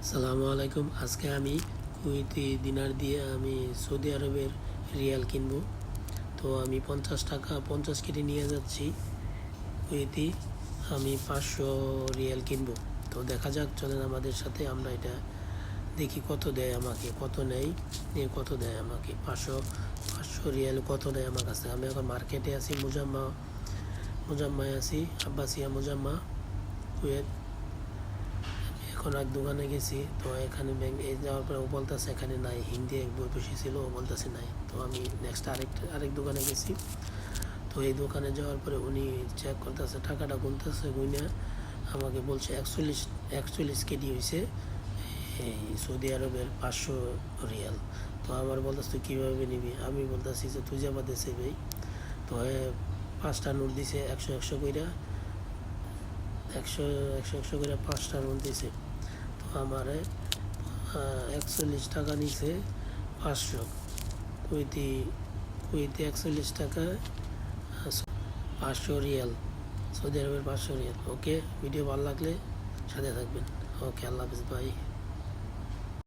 আসসালামু আলাইকুম। আজকে আমি কুয়েতি দিনার দিয়ে আমি সৌদি আরবের রিয়াল কিনবো। তো আমি 50 টাকা 50 কেজি নিয়ে যাচ্ছি কুয়েতি। আমি 500 রিয়াল কিনবো। তো দেখা যাক, চলেন আমাদের সাথে, আমরা এটা দেখি কত দেয় আমাকে, কত নেয়, কত দেয় আমাকে। 500 রিয়াল কত দেয় আমার কাছে। আমি এখন মার্কেটে আছি, মুজাম্মায় আছি, আব্বাসিয়া মুজাম্মা, কুয়েত। এখন এক দোকানে গেছি, তো এখানে ব্যাংক যাওয়ার পরে ও বলতেছে এখানে নাই, হিন্দি এক বই বেশি ছিল, ও বলতেছে নাই। তো আমি নেক্সট আরেক দোকানে গেছি। তো এই দোকানে যাওয়ার পরে উনি চেক করতেছে, টাকাটা গুনতেছে, গুনে আমাকে বলছে 41 কেডি হয়েছে এই সৌদি আরবের 500 রিয়াল। তো আমার বলতেছে তুই কীভাবে নিবি। আমি বলতেছি যে তুই যাবা দেশে ভাই। তো 5টা নোট দিছে 100 করে, 100 করে 5টা নোট দিছে। তো আমারে 41 টাকা নিছে 500 কুয়েতি 41 টাকা 500 রিয়াল, সৌদি আরবের 500 রিয়াল। ওকে, ভিডিও ভালো লাগলে সাথে থাকবেন। ওকে, আল্লাহ হাফিজ ভাই।